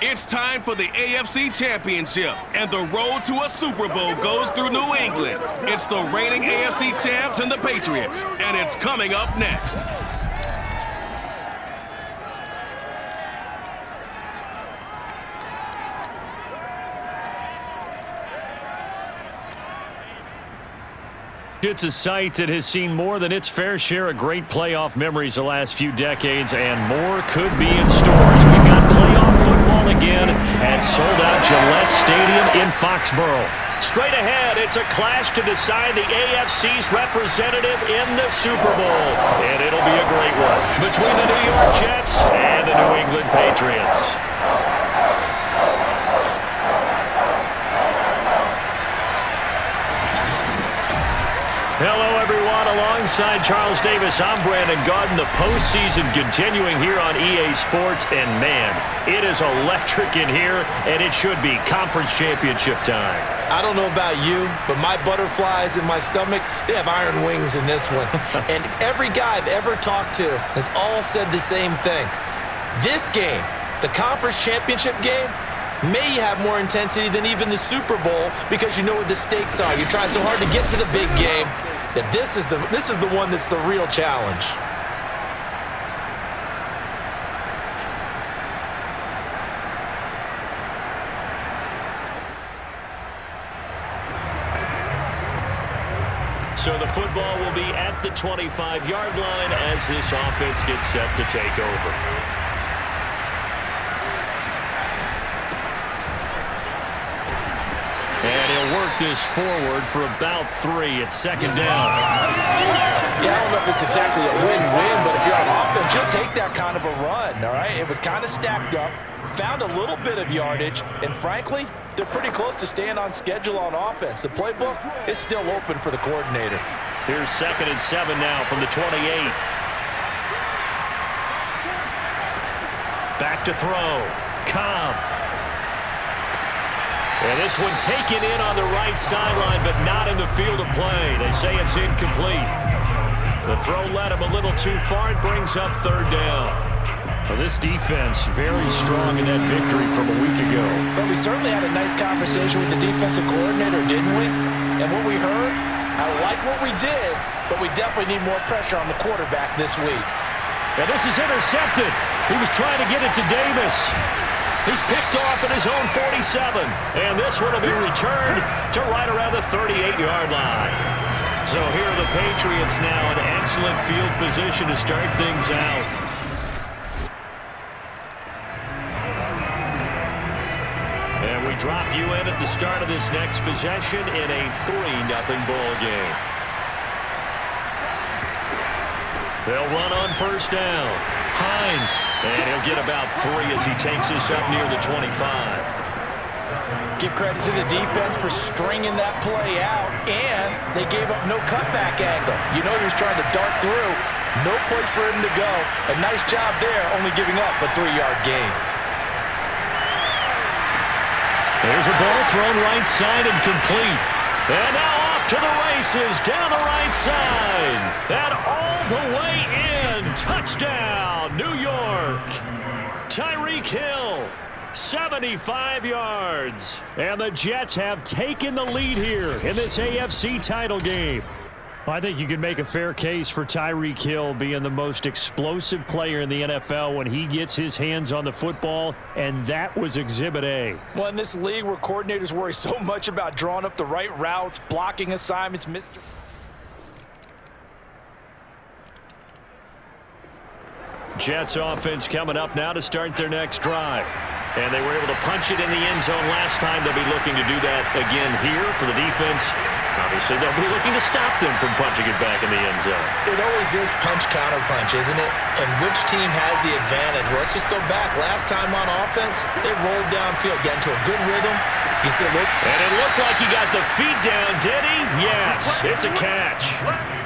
It's time for the AFC Championship, and the road to a Super Bowl goes through New England. It's the reigning AFC champs and the Patriots, and it's coming up next. It's a site that has seen more than its fair share of great playoff memories the last few decades, and more could be in stores. We've got playoff football again at sold-out Gillette Stadium in Foxborough. Straight ahead, it's a clash to decide the AFC's representative in the Super Bowl, and it'll be a great one between the New York Jets and the New England Patriots. Hello, everyone. Alongside Charles Davis, I'm Brandon Garden. The postseason continuing here on EA Sports, and man, it is electric in here, and it should be conference championship time. I don't know about you, but my butterflies in my stomach, they have iron wings in this one. And every guy I've ever talked to has all said the same thing. This game, the conference championship game, may have more intensity than even the Super Bowl because you know what the stakes are. You're trying so hard to get to the big game that this is the one that's the real challenge. So the football will be at the 25-yard line as this offense gets set to take over. And he'll work this forward for about 3. It's second down. Yeah, I don't know if it's exactly a win-win, but if you're on offense, you'll take that kind of a run, all right? It was kind of stacked up, found a little bit of yardage, and frankly, they're pretty close to staying on schedule on offense. The playbook is still open for the coordinator. Here's 2nd and 7 now from the 28. Back to throw. Cobb. And this one taken in on the right sideline, but not in the field of play. They say it's incomplete. The throw led him a little too far. It brings up 3rd down. Well, this defense very strong in that victory from a week ago. But we certainly had a nice conversation with the defensive coordinator, didn't we? And what we heard, I like what we did, but we definitely need more pressure on the quarterback this week. And this is intercepted. He was trying to get it to Davis. He's picked off at his own 47. And this one will be returned to right around the 38-yard line. So here are the Patriots now in excellent field position to start things out. And we drop you in at the start of this next possession in a 3-0 ball game. They'll run on 1st down. Hines, and he'll get about 3 as he takes this up near the 25. Give credit to the defense for stringing that play out, and they gave up no cutback angle. You know he was trying to dart through. No place for him to go. A nice job there, only giving up a 3-yard gain. There's a ball thrown right side and complete. And now off to the races down the right side. And all the way in. Touchdown, New York. Tyreek Hill, 75 yards. And the Jets have taken the lead here in this AFC title game. I think you can make a fair case for Tyreek Hill being the most explosive player in the NFL when he gets his hands on the football, and that was Exhibit A. Well, in this league where coordinators worry so much about drawing up the right routes, blocking assignments, Jets offense coming up now to start their next drive. And they were able to punch it in the end zone last time. They'll be looking to do that again here for the defense. Obviously, they'll be looking to stop them from punching it back in the end zone. It always is punch-counter-punch, isn't it? And which team has the advantage? Well, let's just go back. Last time on offense, they rolled downfield, got into a good rhythm. You see a look. And it looked like he got the feet down, did he? Yes, it's a catch.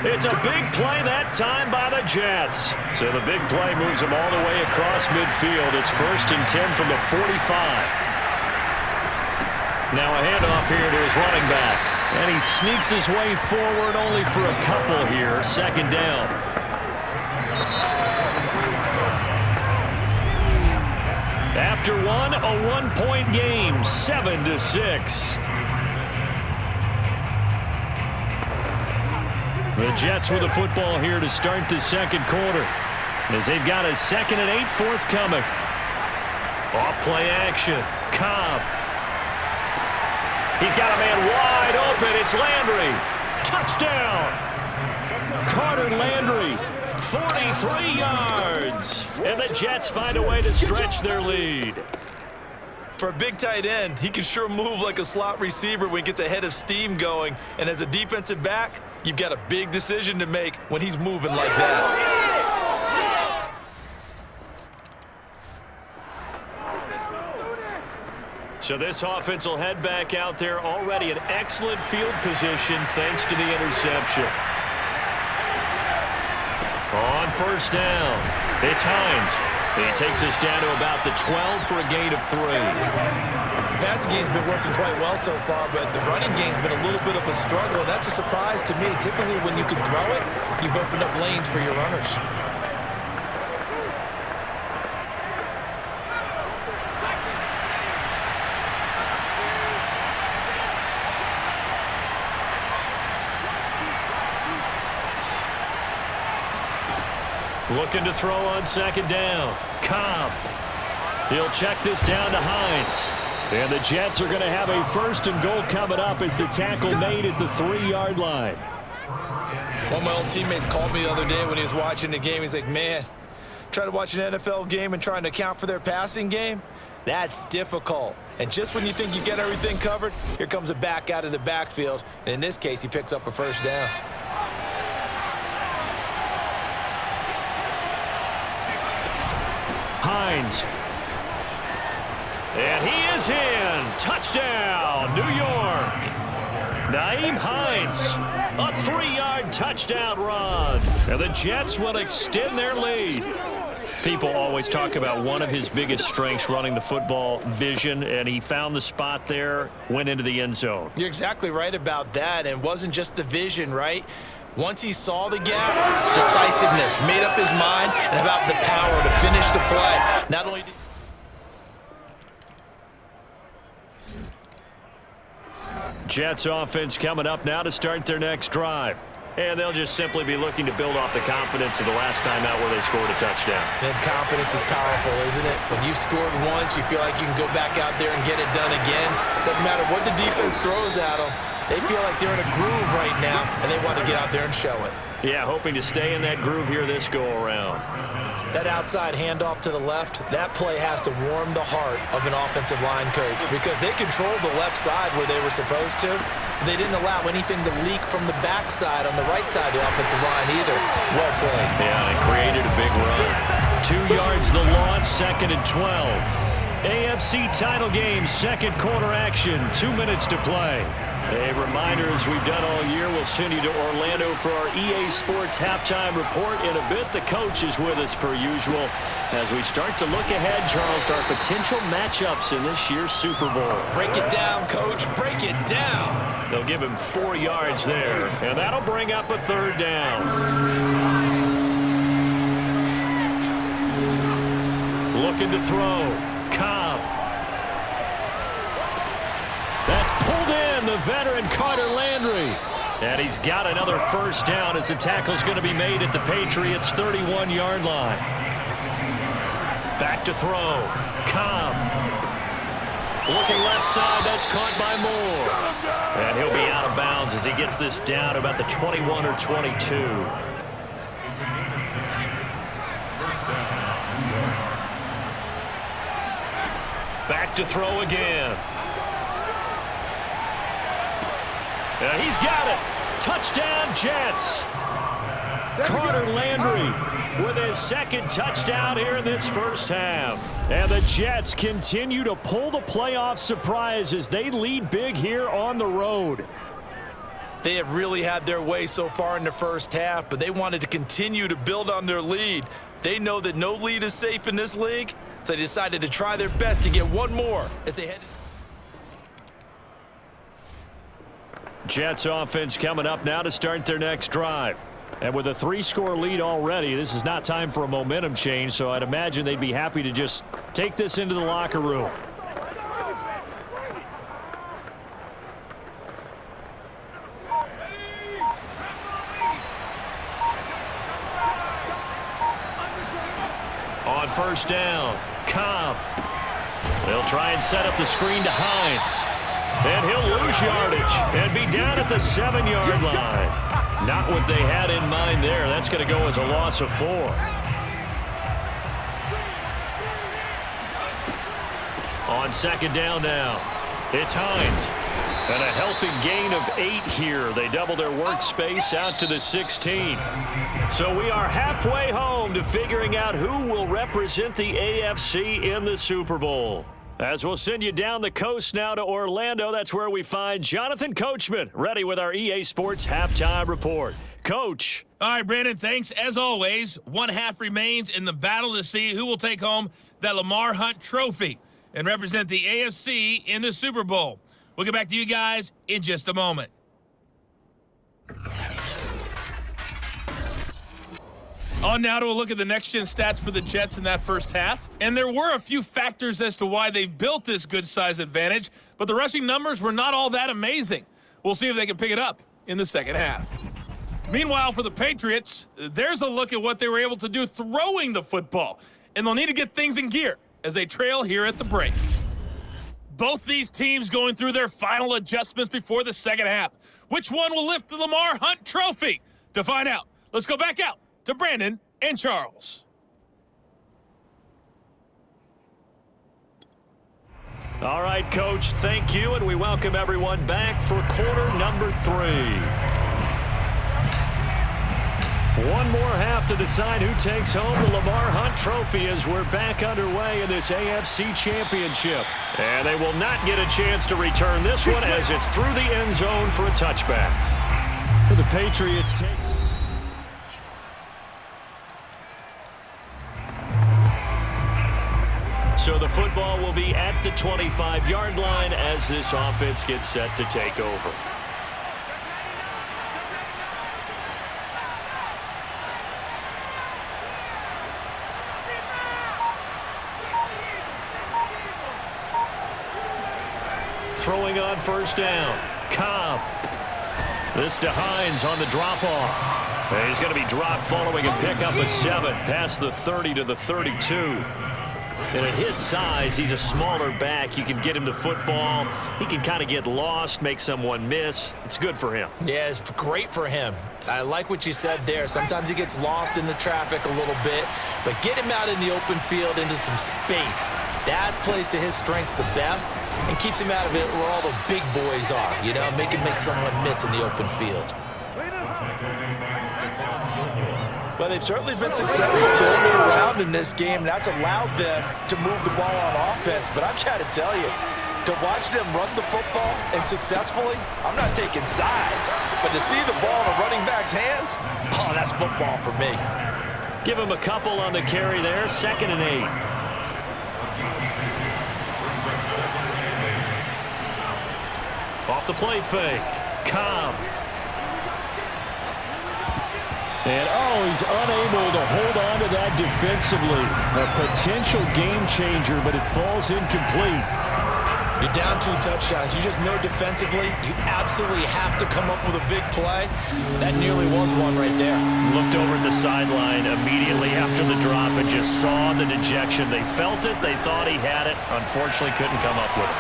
It's a big play that time by the Jets. So the big play moves them all the way across midfield. It's 1st and 10 from the 45. Now a handoff here to his running back. And he sneaks his way forward only for a couple here. 2nd down. after one, a one-point game, 7-6. The Jets with the football here to start the second quarter, as they've got a 2nd and 8 forthcoming. Off-play action. Cobb. He's got a man wide open. It's Landry. Touchdown. Carter Landry, 43 yards. And the Jets find a way to stretch their lead. For a big tight end, he can sure move like a slot receiver when he gets a head of steam going. And as a defensive back, you've got a big decision to make when he's moving like that. So this offense will head back out there, already in excellent field position thanks to the interception. On first down, it's Hines. He takes us down to about the 12 for a gain of 3. The passing game's been working quite well so far, but the running game's been a little bit of a struggle, and that's a surprise to me. Typically, when you can throw it, you've opened up lanes for your runners. Looking to throw on second down. Cobb. He'll check this down to Hines. And the Jets are going to have a 1st and goal coming up as the tackle made at the 3-yard line. One of my old teammates called me the other day when he was watching the game. He's like, man, trying to watch an NFL game and trying to account for their passing game? That's difficult. And just when you think you get everything covered, here comes a back out of the backfield. And in this case, he picks up a 1st down. Hines. And he is in. Touchdown, New York. Nyheim Hines, a 3-yard touchdown run. And the Jets will extend their lead. People always talk about one of his biggest strengths running the football, vision, and he found the spot there, went into the end zone. You're exactly right about that, and it wasn't just the vision, right? Once he saw the gap, decisiveness, made up his mind, and about the power to finish the play. Not only did Jets offense coming up now to start their next drive. And they'll just simply be looking to build off the confidence of the last time out where they scored a touchdown. And confidence is powerful, isn't it? When you've scored once, you feel like you can go back out there and get it done again. Doesn't matter what the defense throws at them. They feel like they're in a groove right now, and they want to get out there and show it. Yeah, hoping to stay in that groove here this go-around. That outside handoff to the left, that play has to warm the heart of an offensive line coach because they controlled the left side where they were supposed to. They didn't allow anything to leak from the backside on the right side of the offensive line either. Well played. Yeah, and created a big run. 2 yards the loss, 2nd and 12. AFC title game, second quarter action, 2 minutes to play. A reminder, as we've done all year, we'll send you to Orlando for our EA Sports halftime report. In a bit, the coach is with us per usual as we start to look ahead, Charles, to our potential matchups in this year's Super Bowl. Break it down, Coach. Break it down. They'll give him 4 yards there, and that'll bring up a 3rd down. Looking to throw. Cobb. That's pulled in, the veteran Carter Landry. And he's got another 1st down as the tackle's going to be made at the Patriots' 31-yard line. Back to throw. Cobb. Looking left side, that's caught by Moore. And he'll be out of bounds as he gets this down about the 21 or 22. Back to throw again. And he's got it. Touchdown, Jets. Carter Landry with his 2nd touchdown here in this first half. And the Jets continue to pull the playoff surprise as they lead big here on the road. They have really had their way so far in the first half, but they wanted to continue to build on their lead. They know that no lead is safe in this league, so they decided to try their best to get one more as they head. Jets offense coming up now to start their next drive. And with a 3-score lead already, this is not time for a momentum change, so I'd imagine they'd be happy to just take this into the locker room. On first down, Cobb. They'll try and set up the screen to Hines. And he'll lose yardage and be down at the 7-yard line. Not what they had in mind there. That's going to go as a loss of 4. On second down now, it's Hines. And a healthy gain of 8 here. They double their workspace out to the 16. So we are halfway home to figuring out who will represent the AFC in the Super Bowl. As we'll send you down the coast now to Orlando, that's where we find Jonathan Coachman, ready with our EA Sports Halftime Report. Coach. All right, Brandon, thanks. As always, one half remains in the battle to see who will take home that Lamar Hunt trophy and represent the AFC in the Super Bowl. We'll get back to you guys in just a moment. On now to a look at the next-gen stats for the Jets in that first half. And there were a few factors as to why they built this good-size advantage, but the rushing numbers were not all that amazing. We'll see if they can pick it up in the second half. Meanwhile, for the Patriots, there's a look at what they were able to do throwing the football. And they'll need to get things in gear as they trail here at the break. Both these teams going through their final adjustments before the second half. Which one will lift the Lamar Hunt trophy? To find out, let's go back out to Brandon and Charles. All right, Coach, thank you, and we welcome everyone back for quarter number 3. One more half to decide who takes home the Lamar Hunt trophy as we're back underway in this AFC Championship. And they will not get a chance to return this one as it's through the end zone for a touchback. For the Patriots take... So the football will be at the 25-yard line as this offense gets set to take over. Throwing on first down, Cobb. This to Hines on the drop-off. And he's going to be dropped following a pickup of 7 past the 30 to the 32. And at his size, he's a smaller back. You can get him the football. He can kind of get lost, make someone miss. It's good for him. Yeah, it's great for him. I like what you said there. Sometimes he gets lost in the traffic a little bit, but get him out in the open field into some space. That plays to his strengths the best and keeps him out of it where all the big boys are, you know, make someone miss in the open field. Well, they've certainly been successful throwing it around in this game. That's allowed them to move the ball on offense. But I've got to tell you, to watch them run the football and successfully, I'm not taking sides. But to see the ball in a running back's hands, oh, that's football for me. Give him a couple on the carry there, 2nd and 8. Off the play fake, Cobb. And, he's unable to hold on to that defensively. A potential game changer, but it falls incomplete. You're down 2 touchdowns. You just know defensively you absolutely have to come up with a big play. That nearly was one right there. Looked over at the sideline immediately after the drop and just saw the dejection. They felt it. They thought he had it. Unfortunately, couldn't come up with it.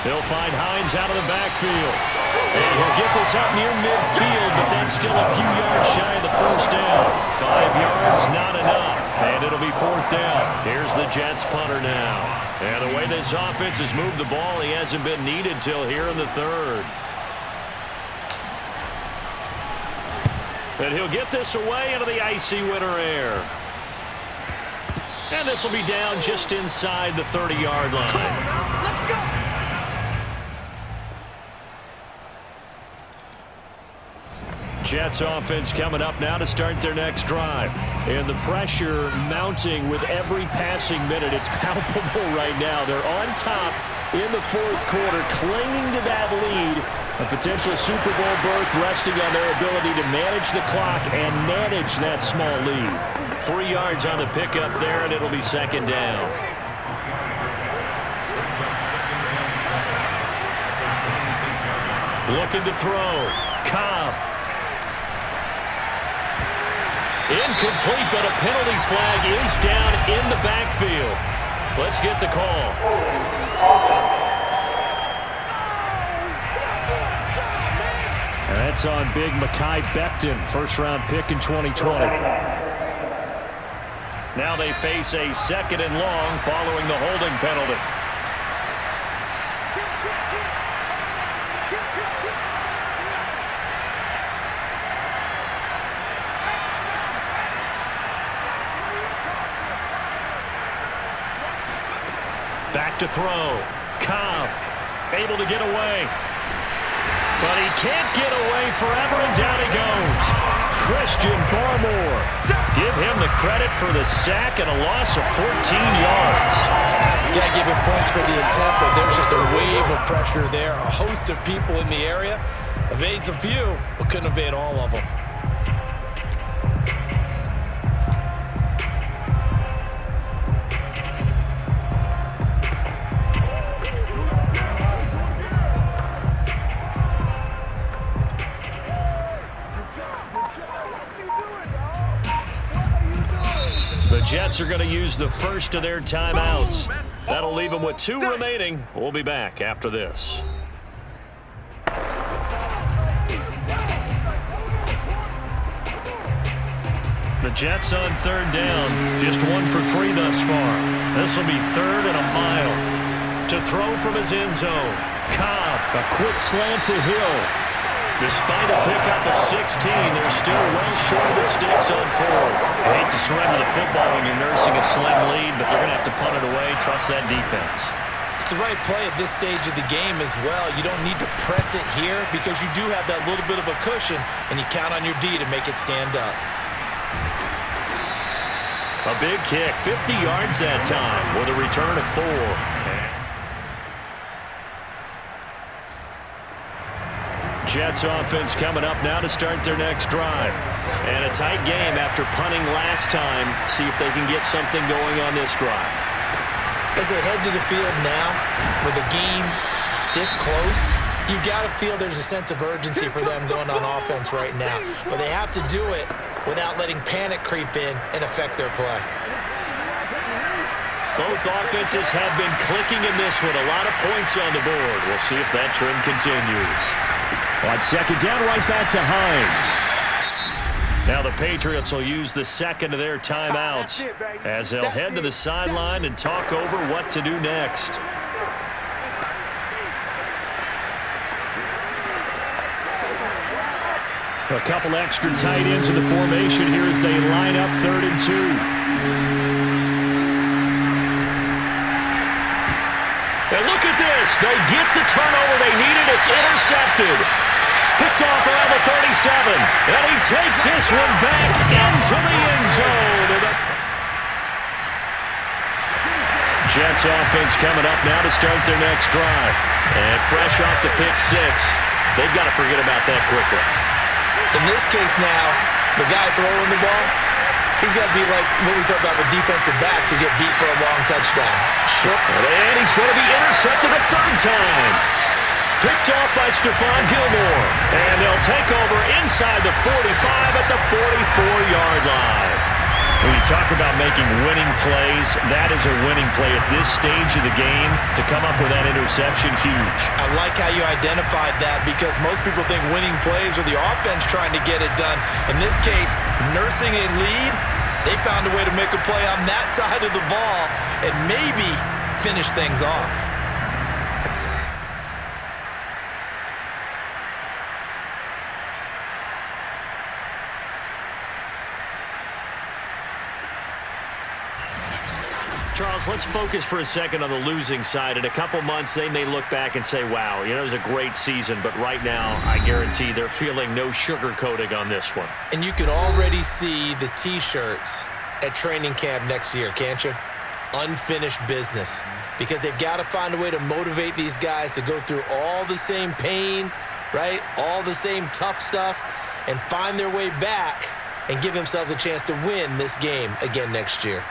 They'll find Hines out of the backfield. And he'll get this up near midfield, but that's still a few yards shy of the first down. 5 yards, not enough. And it'll be 4th down. Here's the Jets punter now. And the way this offense has moved the ball, he hasn't been needed till here in the 3rd. And he'll get this away into the icy winter air. And this will be down just inside the 30-yard line. Let's go! Jets offense coming up now to start their next drive. And the pressure mounting with every passing minute. It's palpable right now. They're on top in the fourth quarter, clinging to that lead. A potential Super Bowl berth resting on their ability to manage the clock and manage that small lead. 3 yards on the pickup there, and it'll be second down. Looking to throw. Cobb. Incomplete, but a penalty flag is down in the backfield. Let's get the call. And that's on big Mekhi Becton, first-round pick in 2020. Now they face a 2nd and long following the holding penalty. Back to throw. Cobb able to get away. But he can't get away forever, and down he goes. Christian Barmore. Give him the credit for the sack and a loss of 14 yards. Got to give him points for the attempt, but there's just a wave of pressure there. A host of people in the area. Evades a few, but couldn't evade all of them. The Jets are going to use the first of their timeouts. That'll leave them with 2 remaining. We'll be back after this. The Jets on 3rd down. Just 1 for 3 thus far. This will be 3rd and a mile. To throw from his end zone. Cobb, a quick slant to Hill. Despite a pickup of 16, they're still well short of the sticks on 4th. I hate to surrender the football when you're nursing a slim lead, but they're going to have to punt it away. Trust that defense. It's the right play at this stage of the game as well. You don't need to press it here because you do have that little bit of a cushion, and you count on your D to make it stand up. A big kick, 50 yards that time with a return of 4. Jets offense coming up now to start their next drive. And a tight game after punting last time. See if they can get something going on this drive. As they head to the field now, with the game this close, you've got to feel there's a sense of urgency for them going on offense right now. But they have to do it without letting panic creep in and affect their play. Both offenses have been clicking in this one. A lot of points on the board. We'll see if that trend continues. On 2nd down, right back to Hines. Now the Patriots will use the 2nd of their timeouts as they'll head to the sideline and talk over what to do next. A couple extra tight ends in the formation here as they line up 3rd and 2. And look at this. They get the turnover they needed. It's intercepted. Picked off around the 37. And he takes this one back into the end zone. Jets offense coming up now to start their next drive. And fresh off the pick 6, they've got to forget about that quickly. In this case now, the guy throwing the ball, he's got to be like what we talk about with defensive backs who get beat for a long touchdown. Sure. And he's going to be intercepted a 3rd time. Picked off by Stephon Gilmore. And they'll take over inside the 45 at the 44-yard line. When you talk about making winning plays, that is a winning play at this stage of the game. To come up with that interception, huge. I like how you identified that because most people think winning plays are the offense trying to get it done. In this case, nursing a lead, they found a way to make a play on that side of the ball and maybe finish things off. Charles, let's focus for a second on the losing side. In a couple months, they may look back and say, wow, it was a great season. But right now, I guarantee they're feeling no sugarcoating on this one. And you can already see the T-shirts at training camp next year, can't you? Unfinished business. Because they've got to find a way to motivate these guys to go through all the same pain, right? All the same tough stuff, and find their way back and give themselves a chance to win this game again next year.